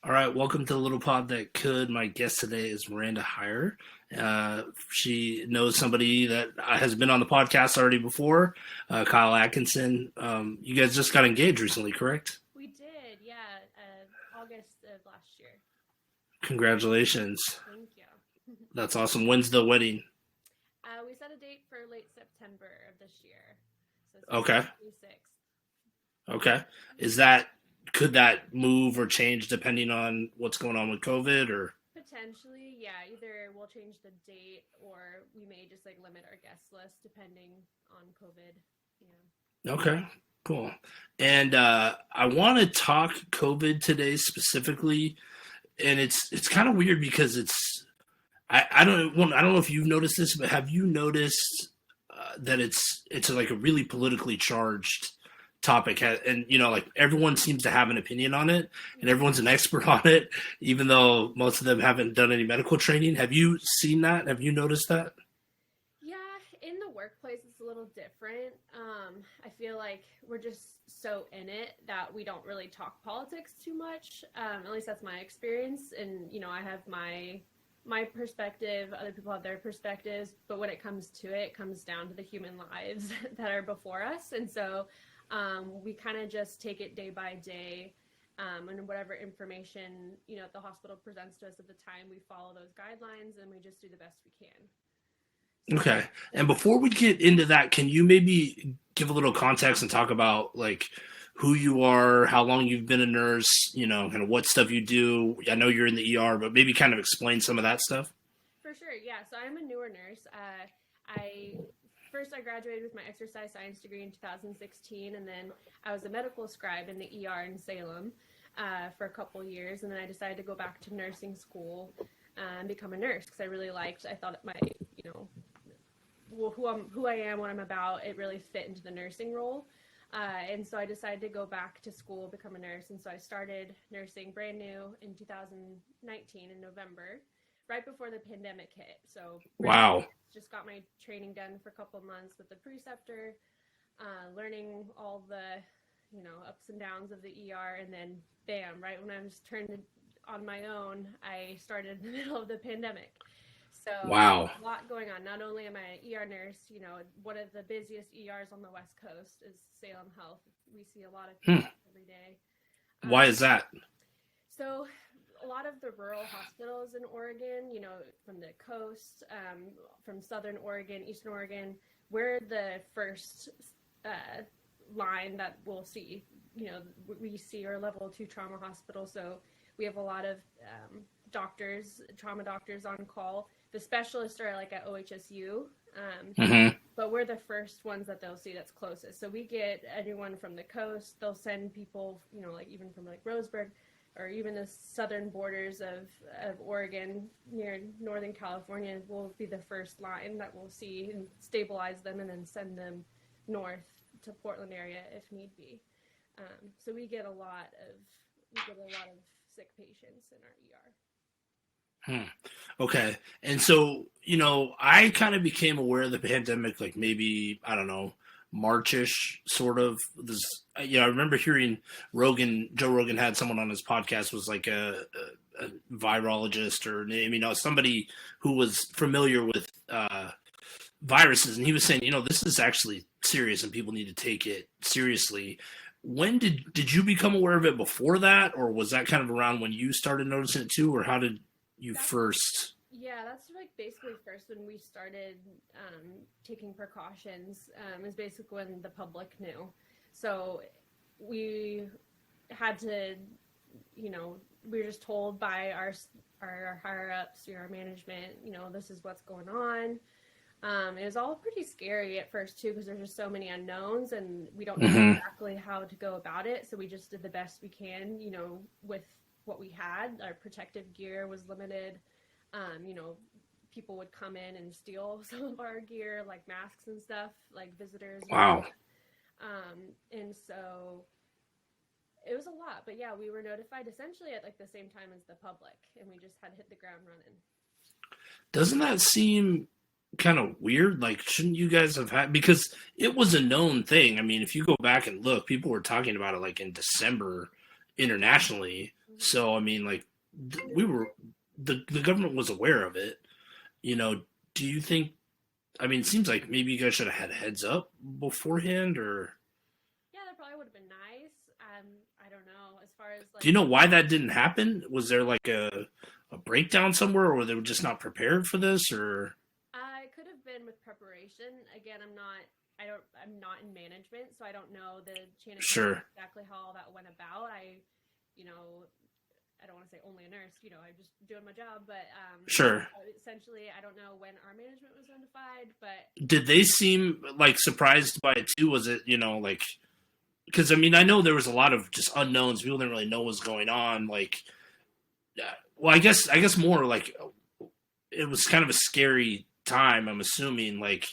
All right, welcome to the little pod that could. My guest today is Miranda Hire. She knows somebody that has been on the podcast already before, Kyle Atkinson. You guys just got engaged recently, correct? We did, yeah, August of last year. Congratulations. Thank you. That's awesome. When's the wedding? We set a date for late September of this year, so Okay. September 26th. Okay. Could that move or change depending on what's going on with COVID or? Potentially, yeah. Either we'll change the date or we may just limit our guest list depending on COVID. Yeah. Okay, cool. And I want to talk COVID today specifically, and it's kind of weird because I don't know if you've noticed this, but have you noticed that it's like a really politically charged topic, and like everyone seems to have an opinion on it, and everyone's an expert on it, even though most of them haven't done any medical training. Have you seen that? Have you noticed that? Yeah, in the workplace, it's a little different. I feel like we're just so in it that we don't really talk politics too much. At least that's my experience. And, I have my perspective, other people have their perspectives, but when it comes to it, it comes down to the human lives that are before us. And so we kind of just take it day by day. And whatever information, the hospital presents to us at the time, we follow those guidelines and we just do the best we can. Okay. And before we get into that, can you maybe give a little context and talk about like who you are, how long you've been a nurse, kind of what stuff you do? I know you're in the ER, but maybe kind of explain some of that stuff. For sure. Yeah. So I'm a newer nurse. I graduated with my exercise science degree in 2016, and then I was a medical scribe in the ER in Salem for a couple years, and then I decided to go back to nursing school and become a nurse because I thought it might, who I am, what I'm about, it really fit into the nursing role. And so I decided to go back to school, become a nurse. And so I started nursing brand new in 2019 in November, right before the pandemic hit. So Wow. Just got my training done for a couple months with the preceptor, learning all the, ups and downs of the ER. And then bam, right when I was turned on my own, I started in the middle of the pandemic. So Wow. a lot going on. Not only am I an ER nurse, one of the busiest ERs on the West Coast is Salem Health. We see a lot of people every day. Why is that? So a lot of the rural hospitals in Oregon, from the coast, from Southern Oregon, Eastern Oregon, we're the first line that we'll see. We see our level 2 trauma hospital. So we have a lot of doctors, trauma doctors on call. The specialists are like at OHSU, but we're the first ones that they'll see that's closest. So we get anyone from the coast. They'll send people, even from Roseburg, or even the southern borders of Oregon near Northern California will be the first line that we'll see and stabilize them and then send them north to Portland area if need be. So we get a lot of sick patients in our ER. Okay. And so, I kind of became aware of the pandemic, like maybe, I don't know, Marchish sort of. I remember hearing Joe Rogan had someone on his podcast was like a virologist or, somebody who was familiar with viruses. And he was saying, this is actually serious and people need to take it seriously. When did you become aware of it before that? Or was that kind of around when you started noticing it too? Or how did you first? Yeah, that's basically first when we started taking precautions is basically when the public knew. So we had to, we were just told by our higher ups, our management, this is what's going on. It was all pretty scary at first too, because there's just so many unknowns and we don't know exactly how to go about it. So we just did the best we can, with what we had. Our protective gear was limited. People would come in and steal some of our gear, like masks and stuff, like visitors. Wow. And so it was a lot, but yeah, we were notified essentially at the same time as the public, and we just had to hit the ground running. Doesn't that seem kind of weird? Like, shouldn't you guys have had, because it was a known thing. I mean, if you go back and look, people were talking about it like in December internationally. So I mean, like we were the government was aware of it. You know, do you think? I mean, it seems like maybe you guys should have had a heads up beforehand, or Yeah, that probably would have been nice. I don't know. As far as do you like, know why that didn't happen? Was there like a breakdown somewhere, or they were just not prepared for this, or I could have been with preparation. Again, I'm not in management, so I don't know the chain of command sure, exactly how all that went about. You know, I don't want to say only a nurse, I'm just doing my job, but sure. essentially, I don't know when our management was notified, but Did they seem like surprised by it too? Was it like because I mean I know there was a lot of just unknowns. People didn't really know what was going on. Like, well, I guess more like it was kind of a scary time. I'm assuming. Like,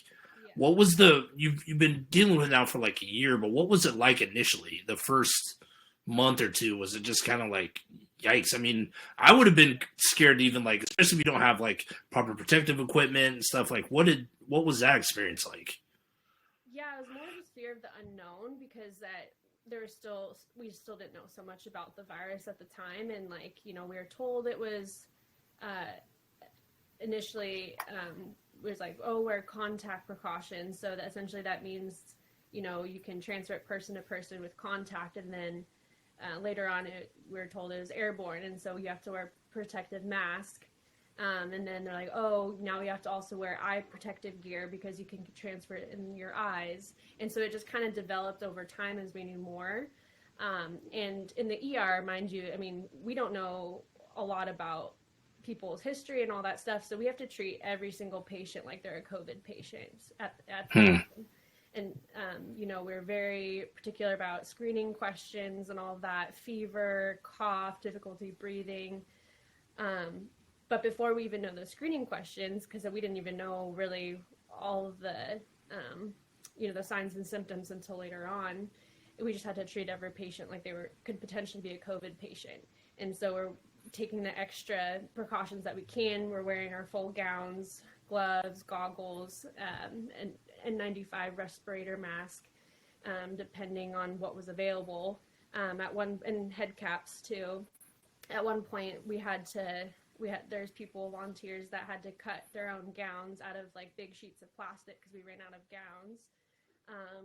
yeah. what was you've been dealing with it now for like a year, but what was it like initially? The first month or two, was it just kind of like yikes? I mean, I would have been scared to even like, especially if you don't have like proper protective equipment and stuff. Like, what was that experience like? Yeah, it was more just fear of the unknown because that we still didn't know so much about the virus at the time, and like we were told it was uh, initially was like, oh, wear contact precautions, so that essentially that means you can transfer it person to person with contact, and then later on we were told it was airborne, and so you have to wear protective mask. And then they're like, oh, now you have to also wear eye protective gear because you can transfer it in your eyes. And so it just kind of developed over time as we knew more. And in the ER, mind you, I mean, we don't know a lot about people's history and all that stuff. So we have to treat every single patient like they're a COVID patient at the Hmm. time. And, we're very particular about screening questions and all of that, fever, cough, difficulty breathing. But before we even know the screening questions, because we didn't even know really all of the signs and symptoms until later on, we just had to treat every patient like could potentially be a COVID patient. And so we're taking the extra precautions that we can. We're wearing our full gowns, gloves, goggles, and N95 respirator mask, depending on what was available. And head caps too. At one point, there's volunteers that had to cut their own gowns out of like big sheets of plastic because we ran out of gowns.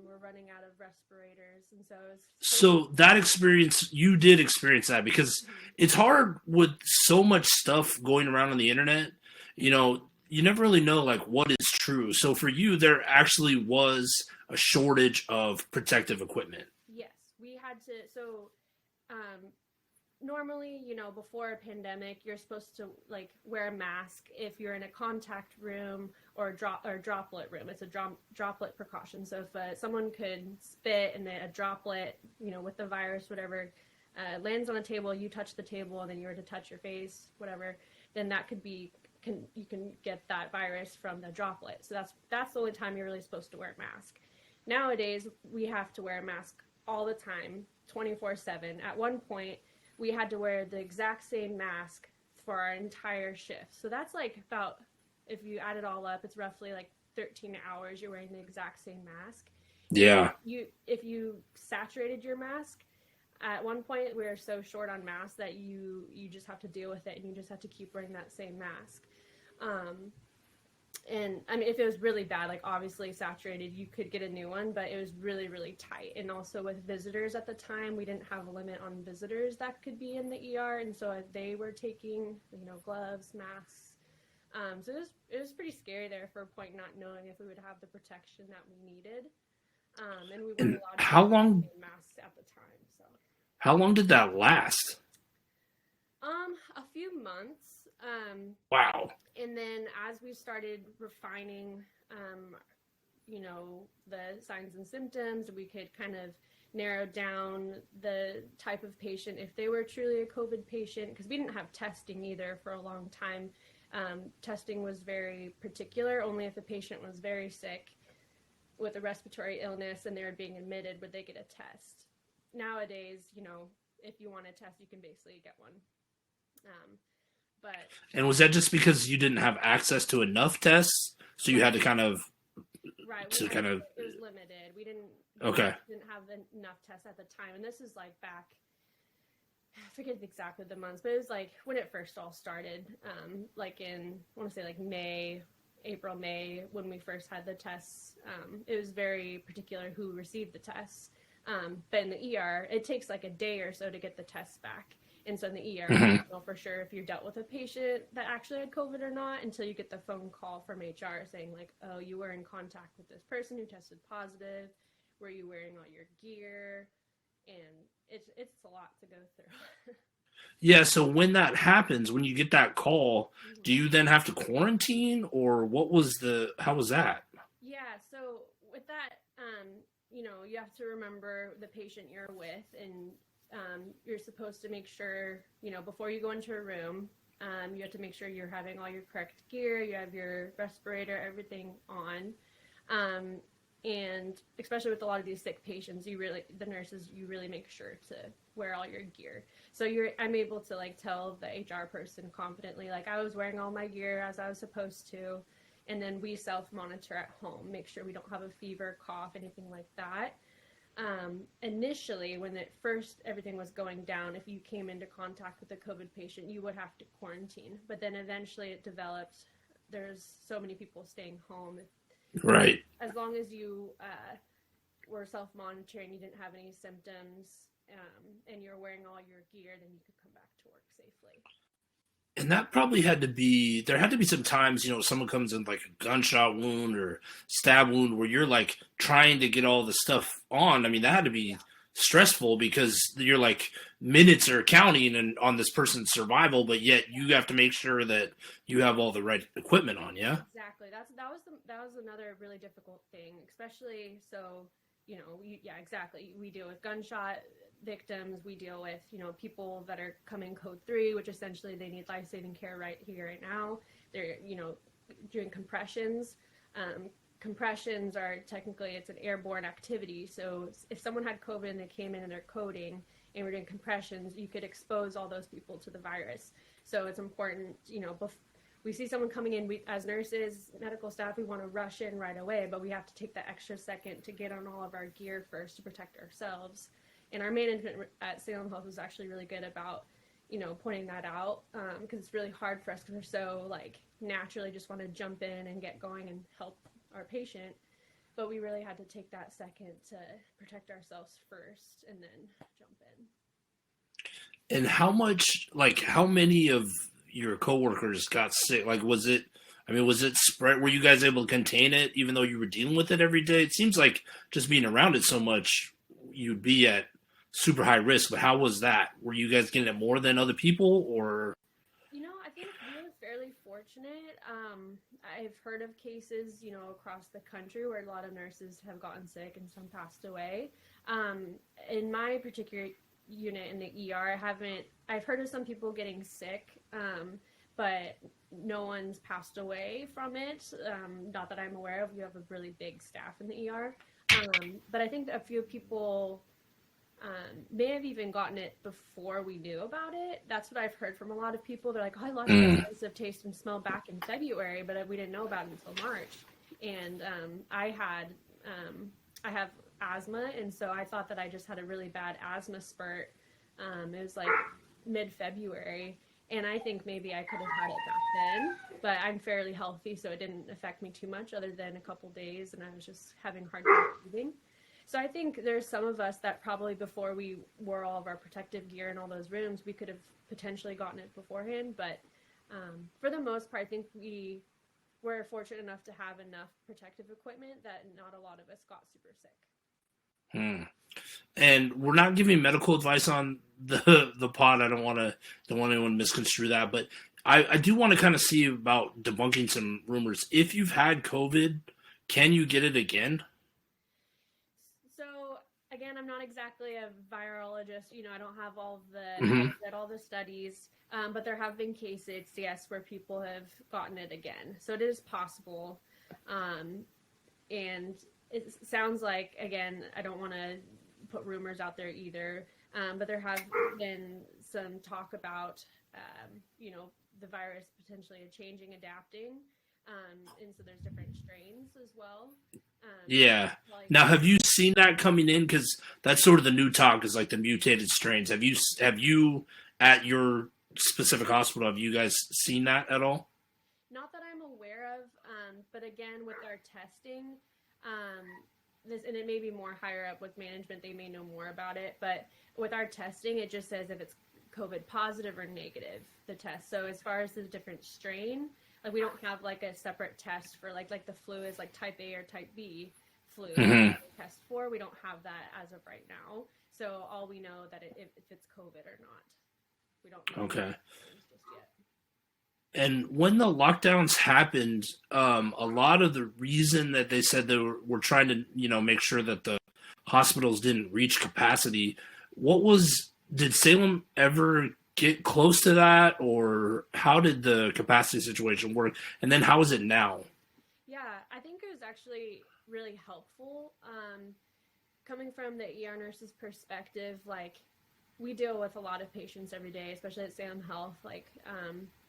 We're running out of respirators, and so So that experience, you did experience that because it's hard with so much stuff going around on the internet. You never really know like what is true. So for you, there actually was a shortage of protective equipment. yes, we had to. So um, normally, before a pandemic, you're supposed to like wear a mask if you're in a contact room or droplet room. It's a droplet precaution. So if someone could spit and then a droplet, with the virus, whatever, lands on a table, you touch the table, and then you were to touch your face, whatever, then that could be you can get that virus from the droplet. So that's the only time you're really supposed to wear a mask. Nowadays, we have to wear a mask all the time, 24/7. At one point, we had to wear the exact same mask for our entire shift. So that's like about, if you add it all up, it's roughly like 13 hours you're wearing the exact same mask. And Yeah. if you saturated your mask, at one point we were so short on masks that you just have to deal with it, and you just have to keep wearing that same mask. And I mean, if it was really bad, like obviously saturated, you could get a new one, but it was really, really tight. And also with visitors at the time, we didn't have a limit on visitors that could be in the ER. And so they were taking, gloves, masks. So it was pretty scary there for a point, not knowing if we would have the protection that we needed. And we weren't And allowed to how wear long masks at the time. So, how long did that last? a few months. Wow. And then as we started refining, the signs and symptoms, we could kind of narrow down the type of patient if they were truly a COVID patient, because we didn't have testing either for a long time. Testing was very particular. Only if a patient was very sick with a respiratory illness and they were being admitted would they get a test. Nowadays, if you want a test, you can basically get one. But And was that just because you didn't have access to enough tests, so you had to kind of right, it was limited. We okay. didn't have enough tests at the time, and this is like back I forget exactly the months, but it was like when it first all started, like in, I want to say like April, May, when we first had the tests. It was very particular who received the tests. But in the ER, it takes like a day or so to get the tests back. And so in the ER, you don't know for sure if you dealt with a patient that actually had COVID or not until you get the phone call from HR saying like, oh, you were in contact with this person who tested positive. Were you wearing all your gear? And it's a lot to go through. Yeah, so when that happens, when you get that call, do you then have to quarantine, or how was that? Yeah, so with that, you have to remember the patient you're with, and you're supposed to make sure, before you go into a room, you have to make sure you're having all your correct gear, you have your respirator, everything on. And especially with a lot of these sick patients, the nurses, you really make sure to wear all your gear. So I'm able to like tell the HR person confidently, like I was wearing all my gear as I was supposed to. And then we self-monitor at home, make sure we don't have a fever, cough, anything like that. Initially, when everything was going down, if you came into contact with a COVID patient, you would have to quarantine. But then eventually it developed, there's so many people staying home. Right. As long as you were self-monitoring, you didn't have any symptoms, and you're wearing all your gear, then you could come back to work safely. And that probably there had to be some times, someone comes in like a gunshot wound or stab wound where you're like trying to get all the stuff on. I mean, that had to be stressful because you're like minutes are counting and on this person's survival, but yet you have to make sure that you have all the right equipment on, yeah? Exactly. That was another really difficult thing, especially so, exactly. We deal with gunshot victims, we deal with, people that are coming code 3, which essentially they need life-saving care right here, right now. They're, doing compressions. Compressions are technically, it's an airborne activity. So if someone had COVID and they came in and they're coding and we're doing compressions, you could expose all those people to the virus. So it's important, we see someone coming in, as nurses, medical staff, we want to rush in right away, but we have to take that extra second to get on all of our gear first to protect ourselves. And our management at Salem Health was actually really good about, pointing that out, because it's really hard for us because we're so naturally just want to jump in and get going and help our patient. But we really had to take that second to protect ourselves first and then jump in. And how many of your coworkers got sick? Was it spread? Were you guys able to contain it even though you were dealing with it every day? It seems like just being around it so much, you'd be at super high risk, but how was that? Were you guys getting it more than other people, or? I think we were fairly fortunate. I've heard of cases, across the country where a lot of nurses have gotten sick and some passed away. In my particular unit in the ER, I've heard of some people getting sick, but no one's passed away from it. Not that I'm aware of. You have a really big staff in the ER. But I think a few people may have even gotten it before we knew about it. That's what I've heard from a lot of people. They're like, oh, I lost my sense of taste and smell back in February, but we didn't know about it until March. And I have asthma, and so I thought that I just had a really bad asthma spurt. It was like mid-February, and I think maybe I could have had it back then, but I'm fairly healthy, so it didn't affect me too much other than a couple days, and I was just having hard time breathing. So I think there's some of us that probably before we wore all of our protective gear in all those rooms, we could have potentially gotten it beforehand. But for the most part, I think we were fortunate enough to have enough protective equipment that not a lot of us got super sick. And we're not giving medical advice on the pod. I don't want anyone to misconstrue that, but I do want to kind of see about debunking some rumors. If you've had COVID, can you get it again? So again, I'm not exactly a virologist. I don't have all the studies, but there have been cases, yes, where people have gotten it again. So it is possible, and it sounds like, again, I don't want to put rumors out there either, but there have been some talk about, the virus potentially changing, adapting, and so there's different strains as well. Yeah. Probably like Now, have you seen that coming in? Because that's sort of the new talk is like the mutated strains. Have you at your specific hospital? Have you guys seen that at all? not that I'm aware of, but again, with our testing, um, this and it may be more higher up with management, they may know more about it. But with our testing, it just says if it's COVID positive or negative, the test. So as far as the different strain, like we don't have like a separate test for like the flu is like type A or type B flu Hmm. test for. We don't have that as of right now. So all we know that if it's COVID or not. We don't know Okay. just yet. And when the lockdowns happened, a lot of the reason that they said they were trying to, make sure that the hospitals didn't reach capacity. Did Salem ever get close to that, or how did the capacity situation work? And then how is it now? Yeah, I think it was actually really helpful. Coming from the ER nurse's perspective, like we deal with a lot of patients every day, especially at Salem Health. Like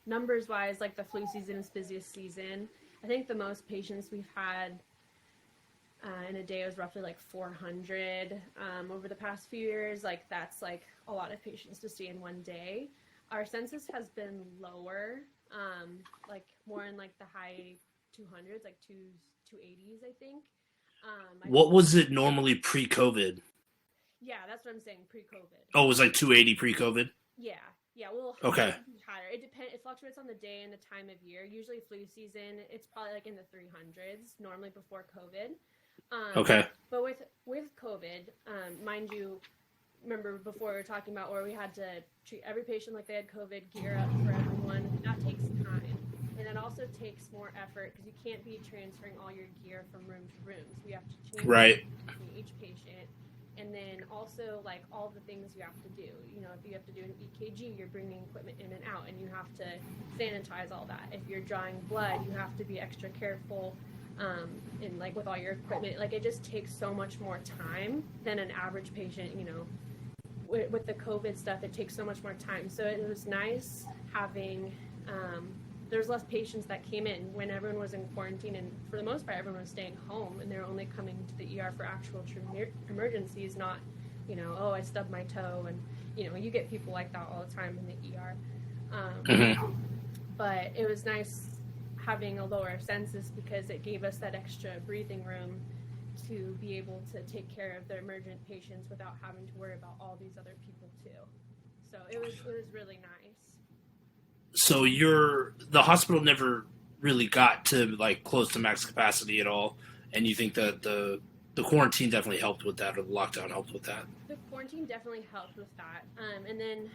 numbers wise, like the flu season is busiest season. I think the most patients we've had in a day was roughly like 400 over the past few years. Like that's like a lot of patients to see in one day. Our census has been lower, like more in like the high 200s, like 280s, I think. I think What was it normally pre-COVID? yeah, that's what I'm saying. Pre-COVID. Oh, it was like 280 pre-COVID. Yeah, yeah, well, Okay. higher. It depends. It fluctuates on the day and the time of year. Usually, flu season, it's probably like in the 300s. Normally before COVID. Okay. But with COVID, mind you, remember before we were talking about where we had to treat every patient like they had COVID, gear up for everyone. That takes time, and it also takes more effort because you can't be transferring all your gear from room to room. So you have to change Right. each patient. And then also like all the things you have to do. You know, if you have to do an EKG, you're bringing equipment in and out, and you have to sanitize all that. If you're drawing blood, you have to be extra careful. And like with all your equipment, like it just takes so much more time than an average patient. You know, with the COVID stuff, it takes so much more time. So it was nice having. There's less patients that came in when everyone was in quarantine, and for the most part, everyone was staying home, and they're only coming to the ER for actual true emergencies, not, oh, I stubbed my toe, and you get people like that all the time in the ER. Hmm. But it was nice having a lower census because it gave us that extra breathing room to be able to take care of the emergent patients without having to worry about all these other people too. So it was really nice. So the hospital never really got to like close to max capacity at all, and you think that the quarantine definitely helped with that, or the lockdown helped with that? The quarantine definitely helped with that. And then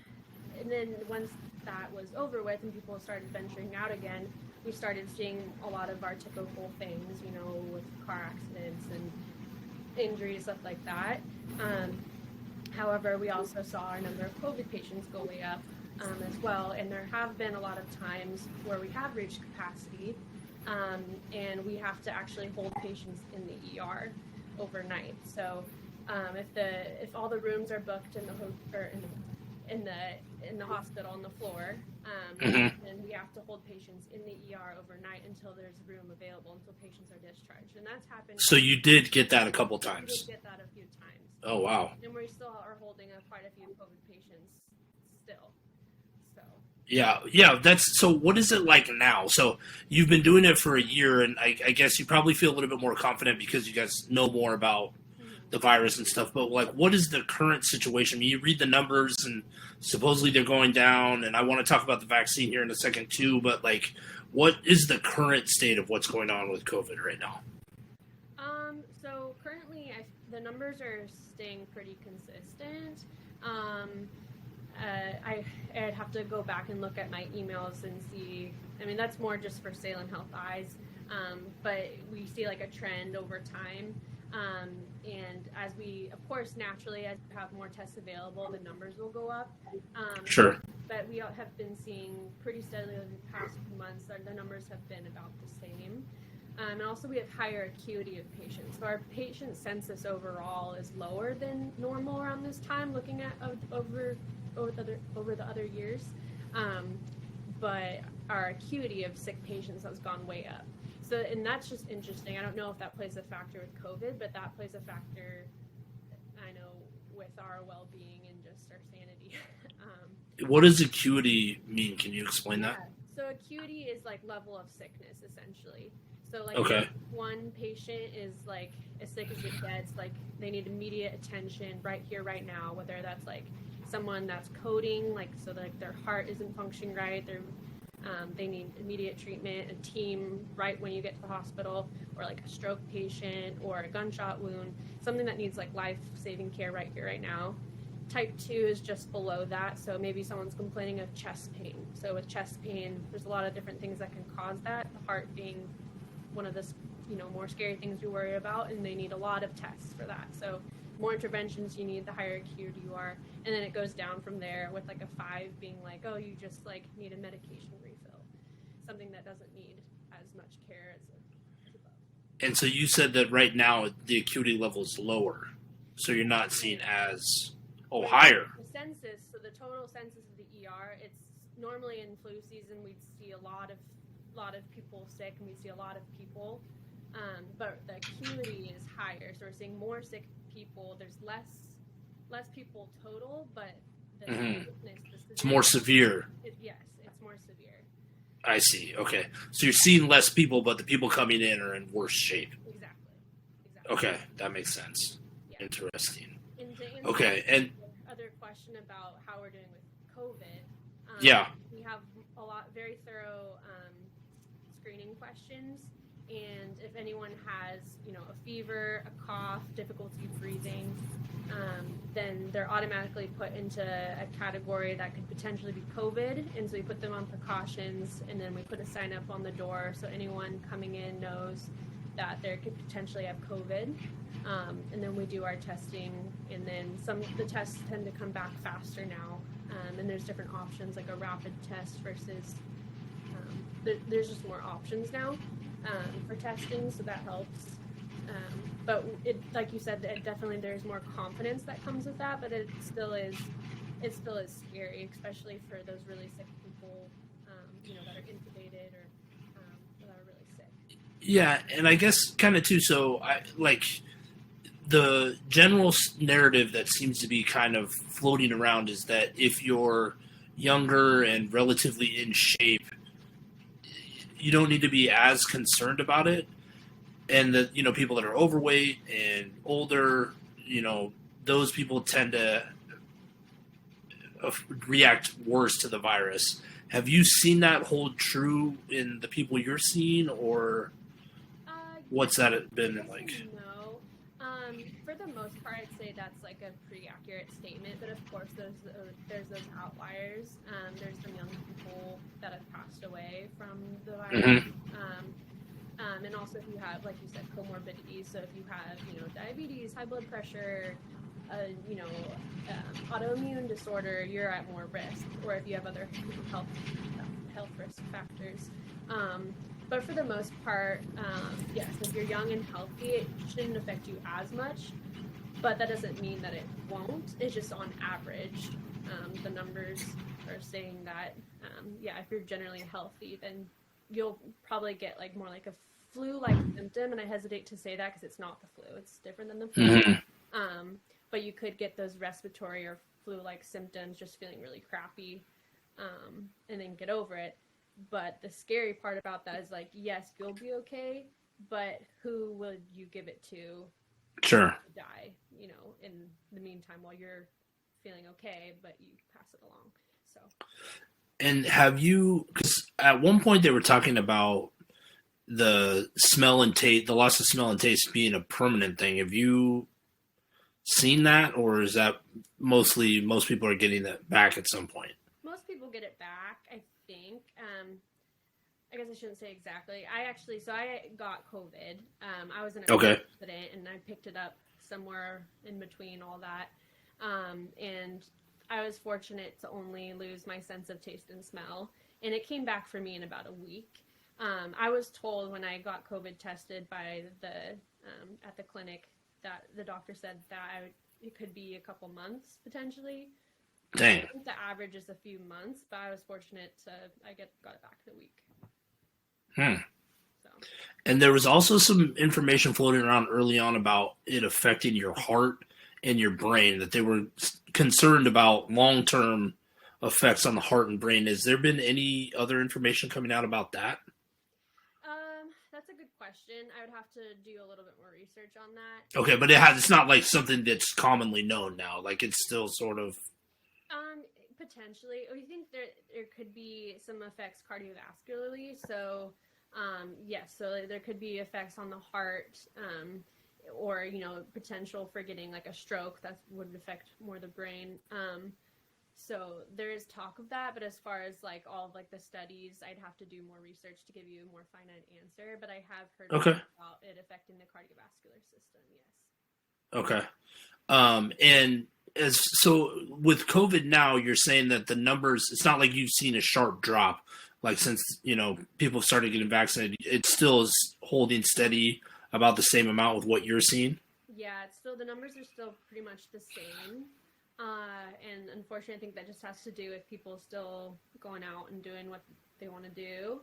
once that was over with and people started venturing out again, we started seeing a lot of our typical things, with car accidents and injuries, stuff like that. However, we also saw our number of COVID patients go way up as well, and there have been a lot of times where we have reached capacity, and we have to actually hold patients in the ER overnight. So if all the rooms are booked in the hospital on the floor, Hmm. then we have to hold patients in the ER overnight until there's room available, until patients are discharged, and that's happened. So you did get that a couple We did times. get that a few times, Oh wow. and we still are holding quite a few COVID patients still. So Yeah, yeah. That's so. What is it like now? So you've been doing it for a year, and I guess you probably feel a little bit more confident because you guys know more about the virus and stuff. But like, what is the current situation? I mean, you read the numbers, and supposedly they're going down. And I want to talk about the vaccine here in a second too. But like, what is the current state of what's going on with COVID right now? so currently, the numbers are staying pretty consistent. I'd have to go back and look at my emails and see. I mean, that's more just for Salem Health Eyes, but we see like a trend over time. And as we, of course, naturally, as we have more tests available, the numbers will go up. Sure. But we have been seeing pretty steadily over the past few months, the numbers have been about the same. And also we have higher acuity of patients. So our patient census overall is lower than normal around this time, looking at over the other years. But our acuity of sick patients has gone way up. So, and that's just interesting. I don't know if that plays a factor with COVID, but that plays a factor, I know, with our well-being and just our sanity. What does acuity mean? Can you explain that? So acuity is like level of sickness, essentially. So like Okay. if one patient is like as sick as it gets, like they need immediate attention right here, right now, whether that's like someone that's coding, like so like their heart isn't functioning right, they need immediate treatment, a team right when you get to the hospital, or like a stroke patient or a gunshot wound, something that needs like life-saving care right here, right now. Type 2 is just below that, so maybe someone's complaining of chest pain. So with chest pain, there's a lot of different things that can cause that, the heart being one of the more scary things we worry about, and they need a lot of tests for that. So more interventions you need, the higher acuity you are, and then it goes down from there with like a 5 being like, oh, you just like need a medication refill, something that doesn't need as much care as above. And so you said that right now the acuity level is lower, so you're not seeing as higher. The census, so the total census of the ER, it's normally in flu season we'd see a lot of people sick, and we see a lot of people, but the acuity is higher, so we're seeing more sick people. There's less people total, but the sickness, it's more severe. Yes, it's more severe. I see. Okay, so you're seeing less people, but the people coming in are in worse shape. Exactly. Okay, that makes sense. Yeah. Interesting. And to answer okay, and other question about how we're doing with COVID, we have a lot very thorough screening questions, and if anyone has a fever, a cough, difficulty breathing, then they're automatically put into a category that could potentially be COVID, and so we put them on precautions, and then we put a sign up on the door so anyone coming in knows that they could potentially have COVID. And then we do our testing, and then the tests tend to come back faster now, and there's different options like a rapid test versus there's just more options now for testing, so that helps. But it, like you said, definitely there's more confidence that comes with that, but it still is scary, especially for those really sick people, that are intubated or that are really sick. Yeah, and I guess kind of too. So I like the general narrative that seems to be kind of floating around is that if you're younger and relatively in shape, you don't need to be as concerned about it. And that, people that are overweight and older, those people tend to react worse to the virus. Have you seen that hold true in the people you're seeing, or what's that been like? No. For the most part, I'd say that's like a pretty accurate statement, but of course there's those outliers. There's some young people that have passed away from the virus. And also if you have, like you said, comorbidities, so if you have, diabetes, high blood pressure, autoimmune disorder, you're at more risk, or if you have other health risk factors. But for the most part, yes, if you're young and healthy, it shouldn't affect you as much, but that doesn't mean that it won't. It's just on average, the numbers are saying that, if you're generally healthy, then you'll probably get like more like a flu-like symptom, and I hesitate to say that because it's not the flu. It's different than the flu. But you could get those respiratory or flu-like symptoms, just feeling really crappy, and then get over it. But the scary part about that is like, yes, you'll be okay, but who will you give it to? Sure. Die, in the meantime while you're feeling okay, but you pass it along. So. And have you? Because at one point they were talking about the smell and taste, the loss of smell and taste being a permanent thing. Have you seen that, or is that most people are getting that back at some point? Most people get it back, I think. I guess I shouldn't say exactly. I got COVID. I was in a car accident, and I picked it up somewhere in between all that. And I was fortunate to only lose my sense of taste and smell, and it came back for me in about a week. I was told when I got COVID tested by at the clinic that the doctor said that it could be a couple months potentially. Dang. I think the average is a few months, but I was fortunate I got it back in a week. So. And there was also some information floating around early on about it affecting your heart and your brain, that they were concerned about long term effects on the heart and brain. Has there been any other information coming out about that? That's a good question. I would have to do a little bit more research on that. Okay, but it's not like something that's commonly known now. Like it's still sort of Um, Potentially, we think there could be some effects cardiovascularly. So, yes, so there could be effects on the heart, or potential for getting like a stroke that would affect more the brain. So there is talk of that, but as far as like all of like the studies, I'd have to do more research to give you a more finite answer. But I have heard okay. about it affecting the cardiovascular system. Yes. Okay. And as so with COVID now, you're saying that the numbers, it's not like you've seen a sharp drop, like since, people started getting vaccinated. It still is holding steady about the same amount with what you're seeing. Yeah, it's still the numbers are still pretty much the same. And unfortunately, I think that just has to do with people still going out and doing what they want to do.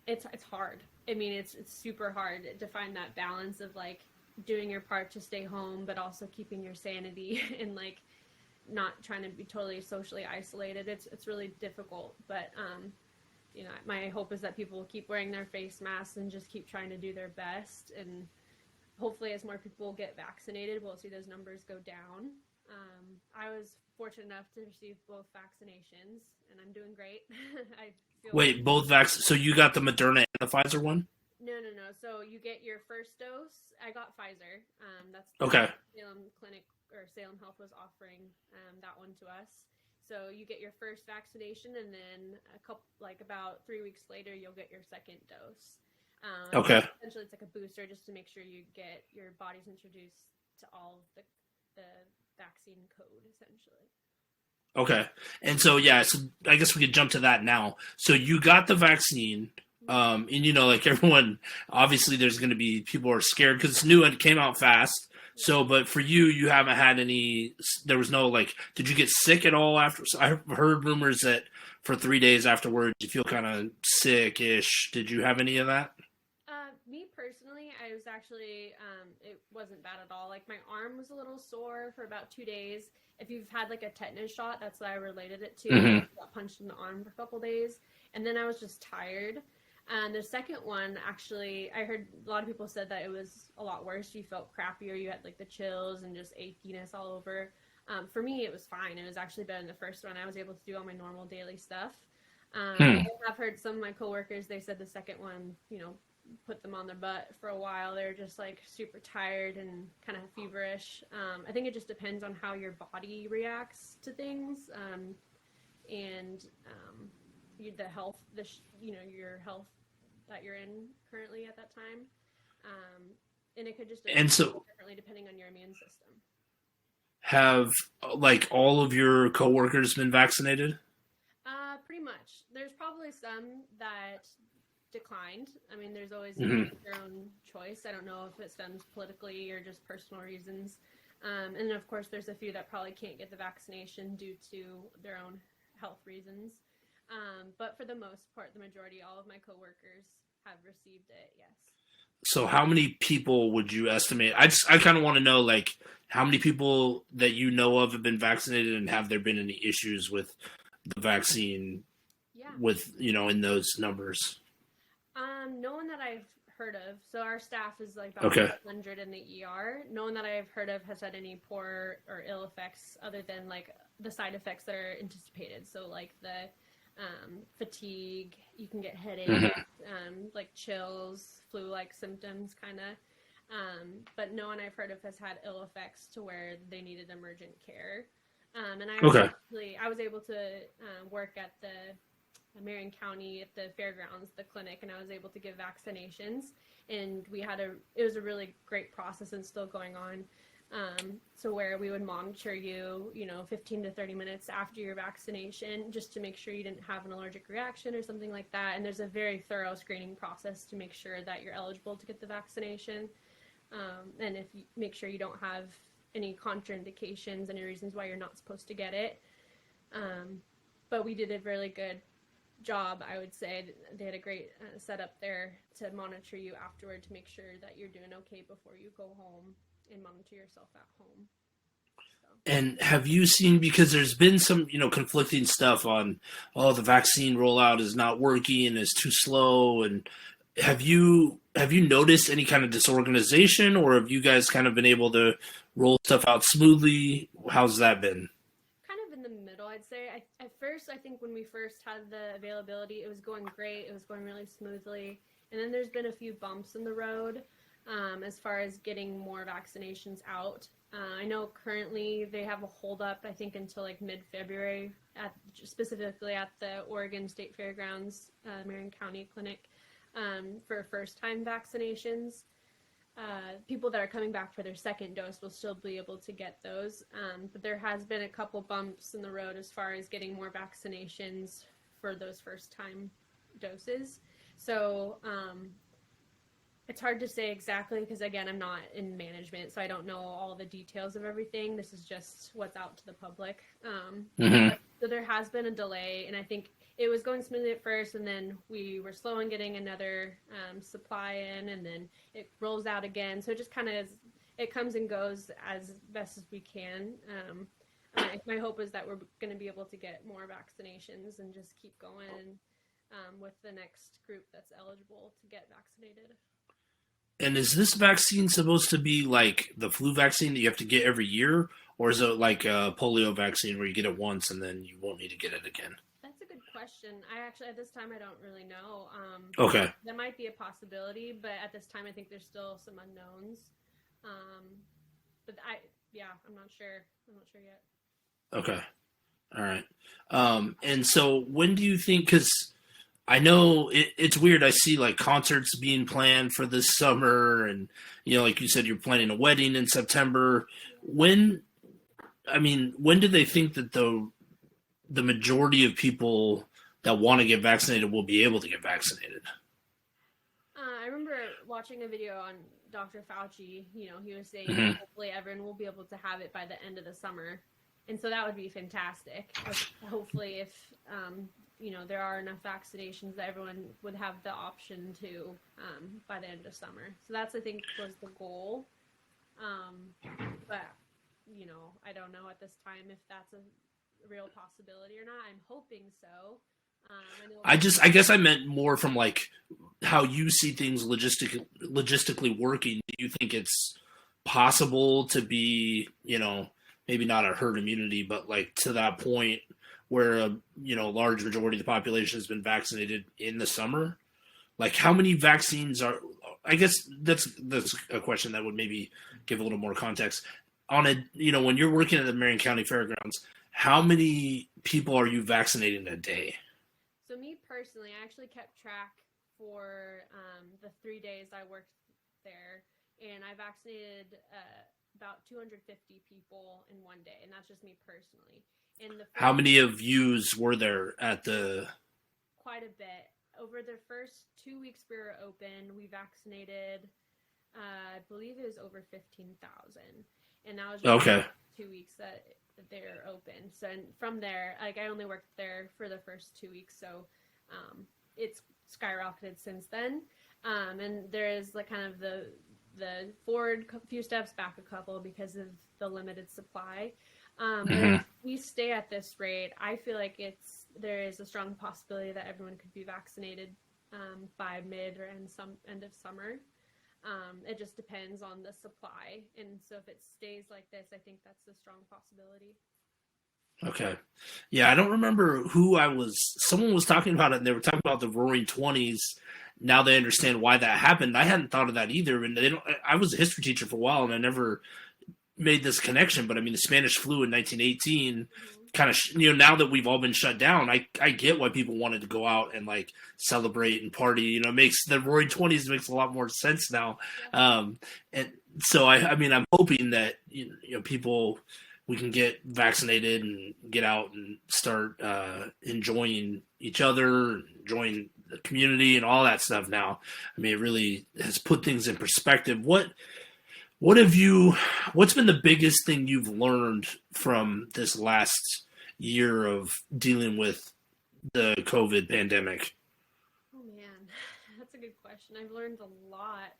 It's hard. I mean, it's super hard to find that balance of like doing your part to stay home, but also keeping your sanity and like not trying to be totally socially isolated. It's really difficult, but my hope is that people will keep wearing their face masks and just keep trying to do their best. And hopefully, as more people get vaccinated, we'll see those numbers go down. I was fortunate enough to receive both vaccinations, and I'm doing great. I feel Wait, both vaccines? So you got the Moderna and the Pfizer one? no. So you get your first dose. I got Pfizer. That's the Okay. Salem Clinic or Salem Health was offering that one to us. So you get your first vaccination, and then about 3 weeks later, you'll get your second dose. Okay. Essentially, it's like a booster just to make sure you get your body's introduced to all of the vaccine code, essentially. Okay. And so, yeah, so I guess we could jump to that now. So you got the vaccine. And like everyone, obviously there's going to be people are scared because it's new and it came out fast. So, but for you, you haven't had there was no did you get sick at all after? So I've heard rumors that for 3 days afterwards, you feel kind of sick-ish. Did you have any of that? Me personally, I was actually, it wasn't bad at all. Like my arm was a little sore for about 2 days. If you've had like a tetanus shot, that's what I related it to. Mm-hmm. I got punched in the arm for a couple days, and then I was just tired. And the second one, actually, I heard a lot of people said that it was a lot worse. You felt crappier. You had like the chills and just achiness all over. For me, it was fine. It was actually better than the first one. I was able to do all my normal daily stuff. I've heard some of my coworkers, they said the second one, put them on their butt for a while. They're just like super tired and kind of feverish. I think it just depends on how your body reacts to things, and the health, your health that you're in currently at that time. And it could just And so, differently depending on your immune system. have all of your coworkers been vaccinated? Pretty much. There's probably some that declined. I mean, there's always your own choice. I don't know if it stems politically or just personal reasons. And of course, there's a few that probably can't get the vaccination due to their own health reasons. But for the most part, the majority, all of my coworkers have received it, yes. So how many people would you estimate? I kind of want to know how many people that you know of have been vaccinated, and have there been any issues with the vaccine? Yeah. With in those numbers. No one that I've heard of. So our staff is like about 100 in the ER. No one that I've heard of has had any poor or ill effects other than like the side effects that are anticipated. So like the fatigue, you can get headaches, like chills, flu-like symptoms kind of. But no one I've heard of has had ill effects to where they needed emergent care. And I was able to work at the Marion County at the fairgrounds, the clinic, and I was able to give vaccinations. And it was a really great process and still going on. So where we would monitor you, 15 to 30 minutes after your vaccination, just to make sure you didn't have an allergic reaction or something like that. And there's a very thorough screening process to make sure that you're eligible to get the vaccination. And if you make sure you don't have any contraindications, any reasons why you're not supposed to get it. But we did a really good job, I would say. They had a great setup there to monitor you afterward to make sure that you're doing okay before you go home and monitor yourself at home. So. And have you seen, because there's been some, conflicting stuff on, oh, the vaccine rollout is not working and is too slow, and have you noticed any kind of disorganization, or have you guys kind of been able to roll stuff out smoothly? How's that been? Kind of in the middle, I'd say. At first, I think when we first had the availability, it was going great. It was going really smoothly. And then there's been a few bumps in the road as far as getting more vaccinations out. I know currently they have a holdup, I think, until like mid-February, specifically at the Oregon State Fairgrounds, Marion County Clinic, for first-time vaccinations. People that are coming back for their second dose will still be able to get those. But there has been a couple bumps in the road as far as getting more vaccinations for those first-time doses. So it's hard to say exactly because, again, I'm not in management, so I don't know all the details of everything. This is just what's out to the public. So there has been a delay, and I think it was going smoothly at first, and then we were slow in getting another supply in, and then it rolls out again. So it just kind of it comes and goes as best as we can. My hope is that we're going to be able to get more vaccinations and just keep going with the next group that's eligible to get vaccinated. And is this vaccine supposed to be like the flu vaccine that you have to get every year, or is it like a polio vaccine where you get it once and then you won't need to get it again? That's a good question. I actually, at this time, I don't really know. Okay. That might be a possibility, but at this time, I think there's still some unknowns. But I'm not sure. I'm not sure yet. Okay. All right. And so when do you think, because I know it's weird. I see like concerts being planned for this summer, and like you said, you're planning a wedding in September. When do they think that the majority of people that want to get vaccinated will be able to get vaccinated? I remember watching a video on Dr. Fauci. He was saying hopefully everyone will be able to have it by the end of the summer, and so that would be fantastic. Hopefully, if there are enough vaccinations that everyone would have the option to by the end of summer. So that's, I think, was the goal. But, I don't know at this time if that's a real possibility or not. I'm hoping so. I guess I meant more from like how you see things logistically working. Do you think it's possible to be, maybe not a herd immunity, but like to that point where a large majority of the population has been vaccinated in the summer? Like, how many vaccines are? I guess that's a question that would maybe give a little more context on it. When you're working at the Marion County Fairgrounds, how many people are you vaccinating a day? So me personally, I actually kept track for the 3 days I worked there, and I vaccinated about 250 people in one day, and that's just me personally. How many of yous were there at the? Quite a bit. Over the first 2 weeks we were open, we vaccinated, I believe it was over 15,000. And that was just 2 weeks that they're open. So from there, like, I only worked there for the first 2 weeks, so it's skyrocketed since then. And there is like kind of the forward few steps, back a couple because of the limited supply. But if we stay at this rate, I feel like there is a strong possibility that everyone could be vaccinated by mid or end of summer. It just depends on the supply, and so if it stays like this, I think that's a strong possibility. Okay. Yeah, I don't remember someone was talking about it, and they were talking about the Roaring 20s. Now they understand why that happened. I hadn't thought of that either, and I was a history teacher for a while, and I never made this connection, but I mean, the Spanish flu in 1918 kind of, now that we've all been shut down, I get why people wanted to go out and like celebrate and party. Makes the Roaring 20s makes a lot more sense now. And so I'm hoping that people, we can get vaccinated and get out and start enjoying each other, enjoying the community and all that stuff now. I mean, it really has put things in perspective. What's been the biggest thing you've learned from this last year of dealing with the COVID pandemic? Oh man, that's a good question. I've learned a lot.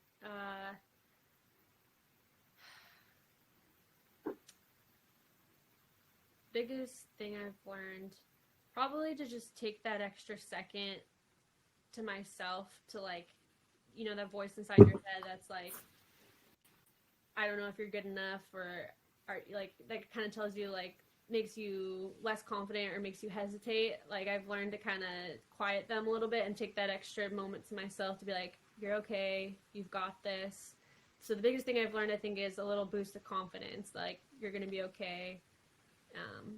Biggest thing I've learned, probably to just take that extra second to myself to like, that voice inside your head that's like, I don't know if you're good enough, or are like that kind of tells you like makes you less confident or makes you hesitate. Like I've learned to kind of quiet them a little bit and take that extra moment to myself to be like, you're okay, you've got this. So the biggest thing I've learned, I think, is a little boost of confidence. Like you're gonna be okay. Um,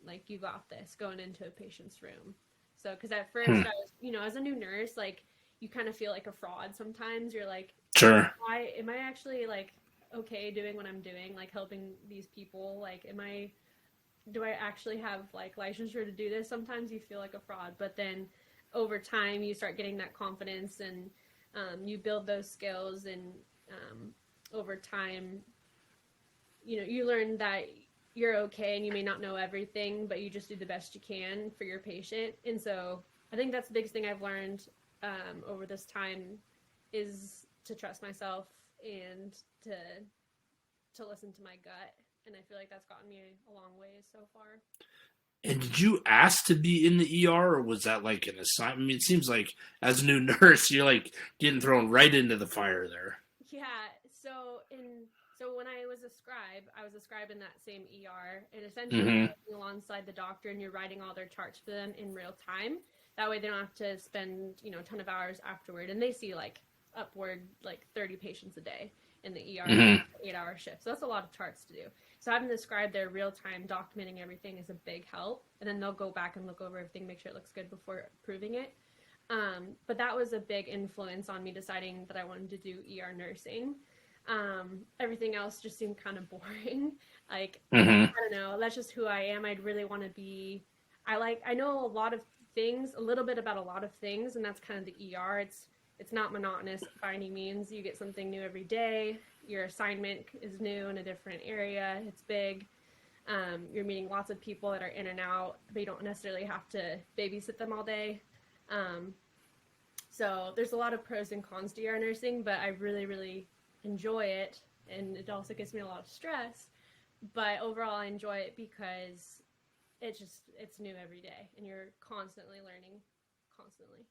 like you got this going into a patient's room. So because at first Hmm. I was, as a new nurse, like you kind of feel like a fraud sometimes. You're like, Sure. why am I actually like okay doing what I'm doing, like helping these people? Like, do I actually have like licensure to do this? Sometimes you feel like a fraud, but then over time you start getting that confidence, and you build those skills, and over time, you learn that you're okay and you may not know everything, but you just do the best you can for your patient. And so I think that's the biggest thing I've learned over this time is to trust myself and to listen to my gut. And I feel like that's gotten me a long way so far. And did you ask to be in the ER, or was that like an assignment? I mean, it seems like as a new nurse, you're like getting thrown right into the fire there. Yeah. So when I was a scribe in that same ER, and essentially you're Mm-hmm. working alongside the doctor and you're writing all their charts for them in real time. That way they don't have to spend, a ton of hours afterward. And they see like upward like 30 patients a day in the ER, Mm-hmm. 8-hour shift. So that's a lot of charts to do. So having the scribe there real time documenting everything is a big help. And then they'll go back and look over everything, make sure it looks good before approving it. But that was a big influence on me deciding that I wanted to do ER nursing. Everything else just seemed kind of boring. Like, Mm-hmm. I don't know, that's just who I am. I'd really want to be. I know a lot of things, a little bit about a lot of things, and that's kind of the ER. It's not monotonous by any means. You get something new every day. Your assignment is new in a different area. It's big. You're meeting lots of people that are in and out, but you don't necessarily have to babysit them all day. Um, so there's a lot of pros and cons to ER nursing, but I really, really enjoy it, and it also gives me a lot of stress. But overall, I enjoy it because it's new every day, and you're constantly learning, constantly.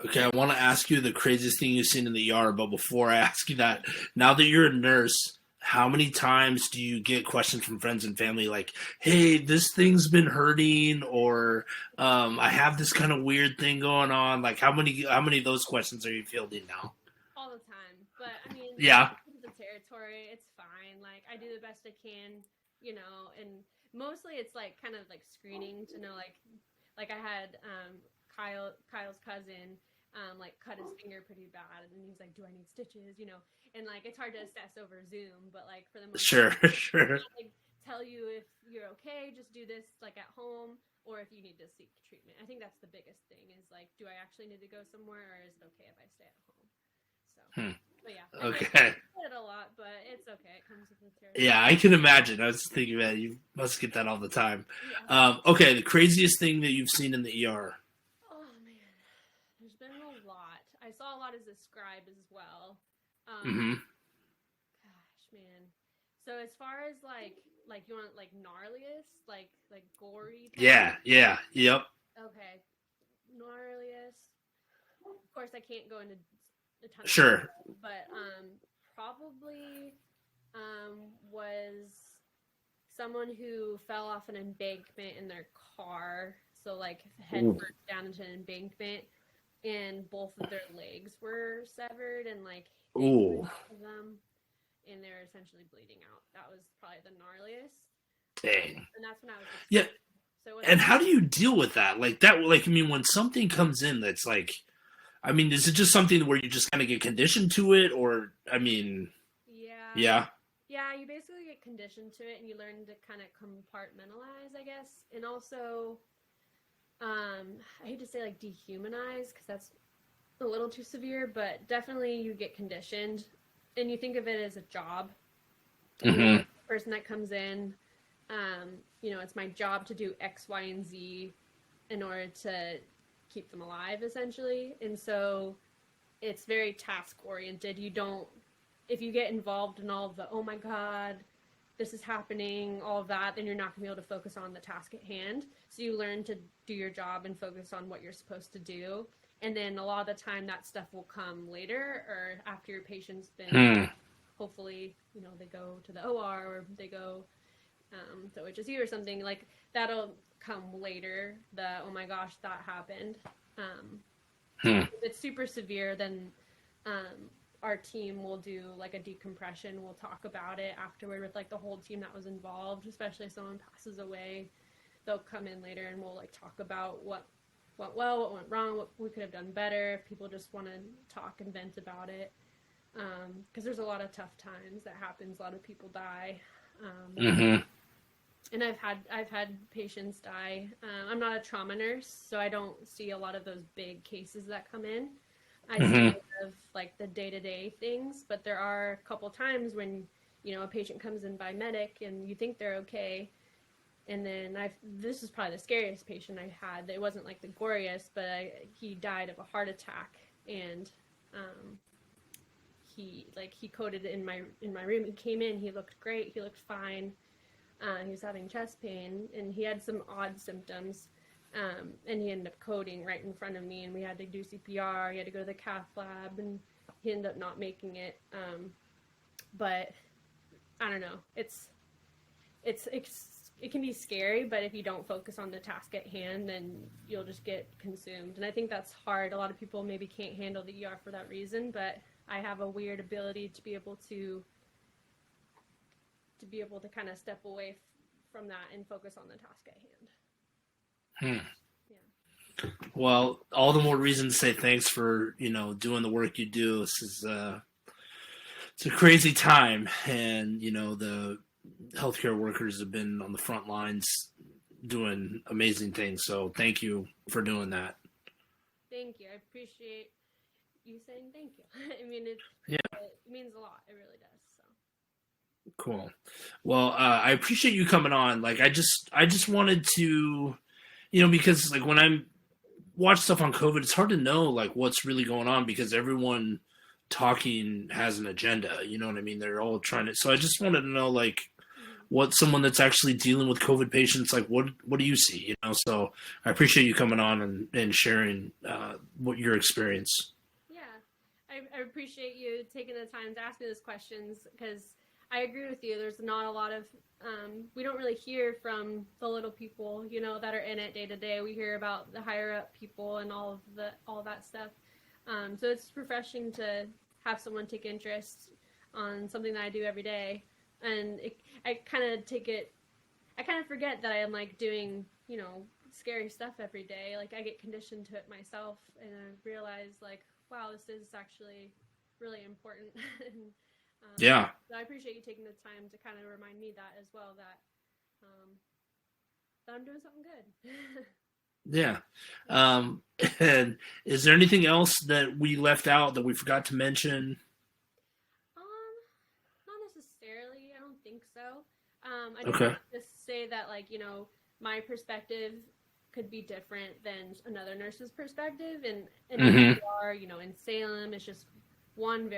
Okay, I want to ask you the craziest thing you've seen in the ER, but before I ask you that, now that you're a nurse, how many times do you get questions from friends and family like, "Hey, this thing's been hurting," or "I have this kind of weird thing going on"? Like, how many of those questions are you fielding now? All the time. But I mean, Yeah, the territory, it's fine. Like I do the best I can, and mostly it's like kind of like screening to know like I had Kyle's cousin like cut his finger pretty bad, and he's like, "Do I need stitches?" And like it's hard to assess over Zoom, but like for the most sure, part, sure. like tell you if you're okay, just do this like at home, or if you need to seek treatment. I think that's the biggest thing is like, do I actually need to go somewhere, or is it okay if I stay at home? So, Hmm. but yeah, I get Okay. it a lot, but it's okay. It comes with the Yeah, territory. I can imagine. I was thinking, man, you must get that all the time. Yeah. Okay, the craziest thing that you've seen in the ER. Oh man, there's been a lot. I saw a lot as a scribe as well. Hmm. Gosh, man. So as far as like you want like gnarliest, like gory type. Yeah, yeah, yep. Okay, gnarliest. Of course, I can't go into a ton of Sure. detail, but probably was someone who fell off an embankment in their car, so like head Ooh. first down into an embankment, and both of their legs were severed, and like they Ooh. of them, and they're essentially bleeding out. That was probably the gnarliest, Dang. and that's when I was a Yeah. scribe. So it And wasn't. how do you deal with that? Like that. Like I mean, when something comes in that's like, I mean, is it just something where you just kind of get conditioned to it, or I mean, Yeah, yeah. yeah. You basically get conditioned to it, and you learn to kind of compartmentalize, I guess, and also I hate to say like dehumanize because that's a little too severe, but definitely you get conditioned and you think of it as a job. Hmm. The person that comes in, it's my job to do X, Y, and Z. in order to keep them alive, essentially. And so it's very task oriented. If you get involved in all of the, oh my God, this is happening, all of that, then you're not going to be able to focus on the task at hand. So you learn to do your job and focus on what you're supposed to do. And then a lot of the time that stuff will come later or after your patient's been, hopefully, they go to the OR or they go to OHSU or something. Like, that'll come later, oh my gosh, that happened. If it's super severe, then our team will do like a decompression. We'll talk about it afterward with like the whole team that was involved, especially if someone passes away. They'll come in later and we'll like talk about what went well, what went wrong, what we could have done better. If people just want to talk and vent about it. Because there's a lot of tough times that happens. A lot of people die. And I've had patients die. I'm not a trauma nurse, so I don't see a lot of those big cases that come in. I see a lot of like the day-to-day things, but there are a couple times when, a patient comes in by medic and you think they're okay. And then this is probably the scariest patient I had. It wasn't like the goriest, but he died of a heart attack. And he coded in my room. He came in, he looked great. He looked fine. He was having chest pain and he had some odd symptoms. And he ended up coding right in front of me, and we had to do CPR. He had to go to the cath lab, and he ended up not making it. But I don't know. It can be scary, but if you don't focus on the task at hand, then you'll just get consumed. And I think that's hard. A lot of people maybe can't handle the ER for that reason, but I have a weird ability to be able to kind of step away from that and focus on the task at hand. Yeah. Well, all the more reason to say thanks for, doing the work you do. This is it's a crazy time, and, the healthcare workers have been on the front lines doing amazing things. So thank you for doing that. Thank you. I appreciate you saying thank you. I mean, it means a lot. It really does. So. Cool. Well, I appreciate you coming on. Like, I just wanted to, because like when I watch stuff on COVID, it's hard to know like what's really going on because everyone talking has an agenda. You know what I mean? They're all trying to. So I just wanted to know like what someone that's actually dealing with COVID patients, like what do you see? So I appreciate you coming on and sharing what your experience. Yeah, I appreciate you taking the time to ask me those questions because I agree with you. There's not a lot of we don't really hear from the little people, that are in it day to day. We hear about the higher up people and all that stuff. So it's refreshing to have someone take interest on something that I do every day. And I kind of forget that I am like doing, scary stuff every day. Like I get conditioned to it myself, and I realize like, wow, this is actually really important. And, yeah. So I appreciate you taking the time to kind of remind me that as well, that I'm doing something good. Yeah. And is there anything else that we left out that we forgot to mention? Not necessarily. I don't think so. I Okay. just say that like, my perspective could be different than another nurse's perspective. And if you are, in Salem, it's just I'm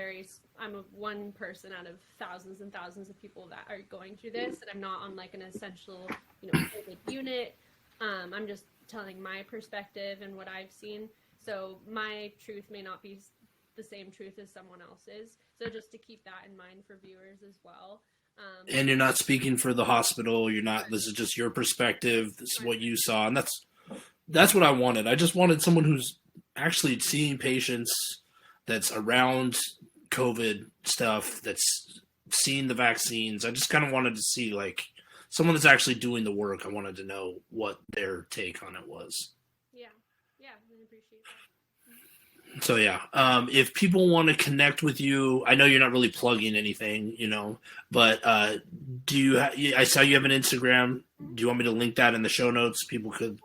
one person out of thousands and thousands of people that are going through this, and I'm not on like an essential, COVID unit. I'm just telling my perspective and what I've seen. So my truth may not be the same truth as someone else's. So just to keep that in mind for viewers as well. And you're not speaking for the hospital. You're not. This is just your perspective. This is what you saw, and that's what I wanted. I just wanted someone who's actually seeing patients, that's around COVID stuff, that's seen the vaccines. I just kind of wanted to see like someone that's actually doing the work. I wanted to know what their take on it was. Yeah, I appreciate that. So yeah, if people want to connect with you, I know you're not really plugging anything, but I saw you have an Instagram. Do you want me to link that in the show notes? People could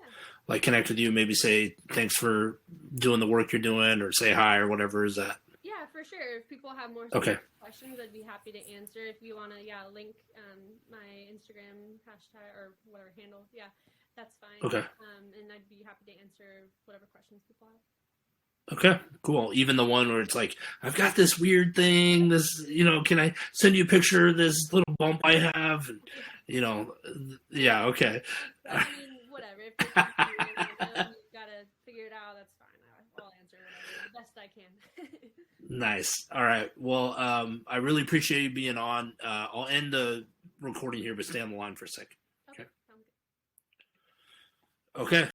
like connect with you, maybe say thanks for doing the work you're doing, or say hi or whatever. Is that? Yeah, for sure. If people have more questions, I'd be happy to answer. If you want to, link my Instagram hashtag or whatever handle. Yeah, That's fine. Okay. And I'd be happy to answer whatever questions people have. Okay, cool. Even the one where it's like, I've got this weird thing, this, can I send you a picture of this little bump I have? And, yeah, okay. I mean, whatever. If you're confused and you've got to figure it out, that's fine. I'll answer whatever the best I can. Nice. All right. Well, I really appreciate you being on. I'll end the recording here, but stay on the line for a sec. Okay, sounds good. Okay.